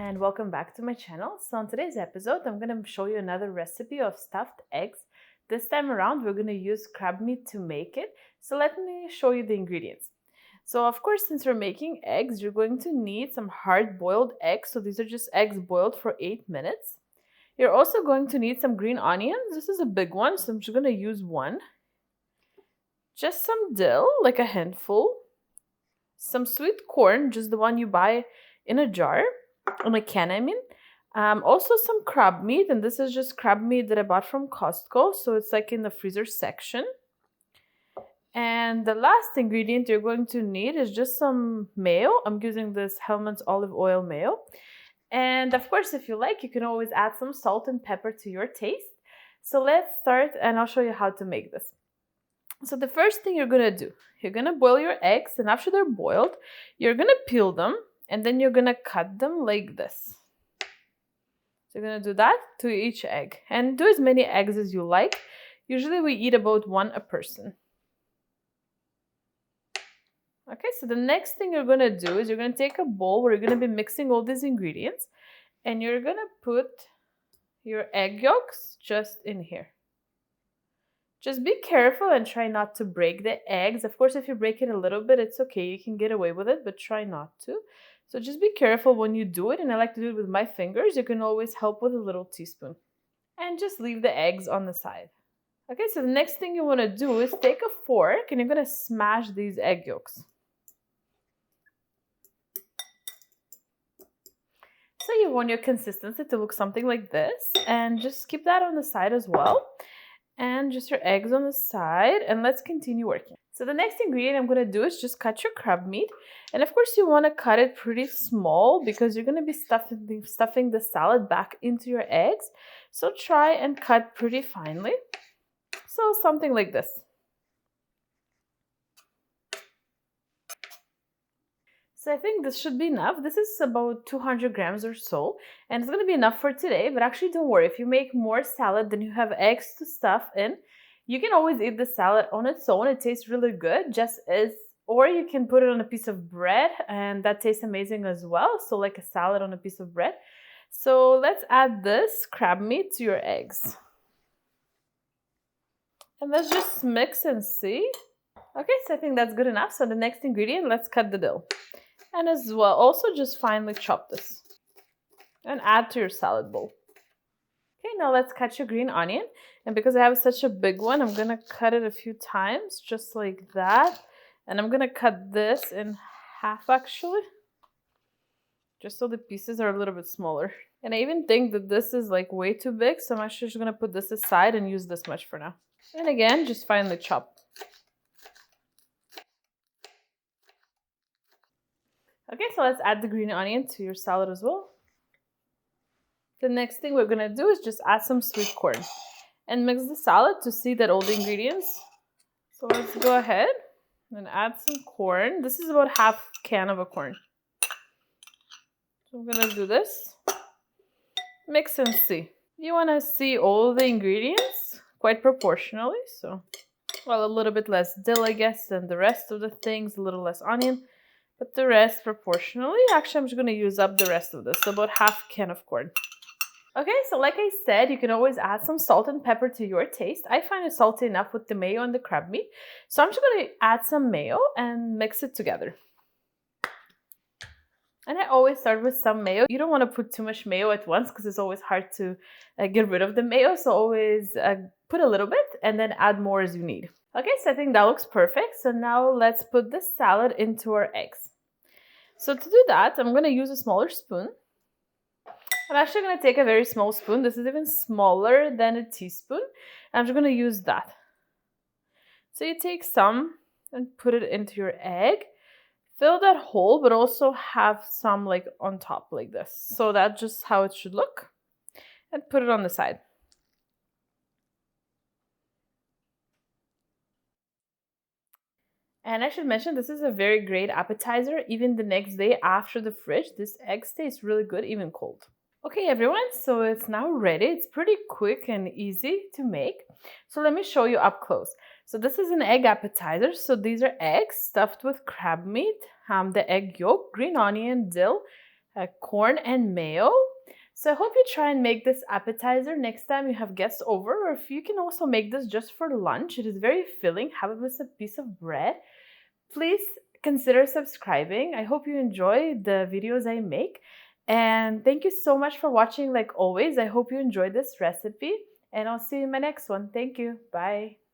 and welcome back to my channel. So in today's episode, I'm going to show you another recipe of stuffed eggs. This time around, we're going to use crab meat to make it. So let me show you the ingredients. So of course, since we're making eggs, you're going to need some hard-boiled eggs. So these are just eggs boiled for 8 minutes. You're also going to need some green onions. This is a big one, so I'm just going to use one. Just some dill, like a handful. Some sweet corn, just the one you buy in a jar, on a can, I mean. Also some crab meat, and this is just crab meat that I bought from Costco, so it's like in the freezer section. And the last ingredient you're going to need is just some mayo. I'm using this Hellmann's olive oil mayo. And of course, if you like, you can always add some salt and pepper to your taste. So let's start, and I'll show you how to make this. So the first thing you're gonna do, you're gonna boil your eggs, and after they're boiled, you're gonna peel them, and then you're gonna cut them like this. So you're gonna do that to each egg, and do as many eggs as you like. Usually we eat about one a person. Okay, so the next thing you're gonna do is you're gonna take a bowl where you're gonna be mixing all these ingredients, and you're gonna put your egg yolks just in here. Just be careful and try not to break the eggs. Of course, if you break it a little bit, it's okay. You can get away with it, but try not to. So just be careful when you do it. And I like to do it with my fingers. You can always help with a little teaspoon. And just leave the eggs on the side. Okay, so the next thing you want to do is take a fork and you're going to smash these egg yolks. So you want your consistency to look something like this. And just keep that on the side as well. And just your eggs on the side, and let's continue working. So the next ingredient I'm going to do is just cut your crab meat, and of course you want to cut it pretty small because you're going to be stuffing the salad back into your eggs. So try and cut pretty finely. So something like this. So I think this should be enough. This is about 200 grams or so, and it's going to be enough for today. But actually, don't worry. If you make more salad than you have eggs to stuff in, you can always eat the salad on its own. It tastes really good, just as, or you can put it on a piece of bread, and that tastes amazing as well. So like a salad on a piece of bread. So let's add this crab meat to your eggs. And let's just mix and see. Okay, so I think that's good enough. So the next ingredient, let's cut the dill. And as well, also just finely chop this and add to your salad bowl. Okay, now let's cut your green onion. And because I have such a big one, I'm going to cut it a few times, just like that. And I'm going to cut this in half, actually, just so the pieces are a little bit smaller. And I even think that this is like way too big, so I'm actually just going to put this aside and use this much for now. And again, just finely chop. Okay, so let's add the green onion to your salad as well. The next thing we're going to do is just add some sweet corn and mix the salad to see that all the ingredients. So let's go ahead and add some corn. This is about half can of a corn. So I'm going to do this. Mix and see. You want to see all the ingredients quite proportionally. So, well, a little bit less dill, I guess, than the rest of the things, a little less onion. But the rest proportionally. Actually, I'm just going to use up the rest of this. So about half can of corn. Okay, so like I said, you can always add some salt and pepper to your taste. I find it salty enough with the mayo and the crab meat. So I'm just going to add some mayo and mix it together. And I always start with some mayo. You don't want to put too much mayo at once because it's always hard to get rid of the mayo. So always put a little bit and then add more as you need. Okay, so I think that looks perfect. So now let's put the salad into our eggs. So to do that, I'm going to use a smaller spoon. I'm actually going to take a very small spoon. This is even smaller than a teaspoon. I'm just going to use that. So you take some and put it into your egg. Fill that hole, but also have some like on top like this. So that's just how it should look. And put it on the side. And I should mention, this is a very great appetizer. Even the next day after the fridge, this egg stays really good, even cold. Okay, everyone, so it's now ready. It's pretty quick and easy to make. So let me show you up close. So this is an egg appetizer. So these are eggs stuffed with crab meat, the egg yolk, green onion, dill, corn and mayo. So I hope you try and make this appetizer next time you have guests over, or if you can also make this just for lunch. It is very filling. Have it with a piece of bread. Please consider subscribing. I hope you enjoy the videos I make. And thank you so much for watching like always. I hope you enjoyed this recipe, and I'll see you in my next one. Thank you. Bye.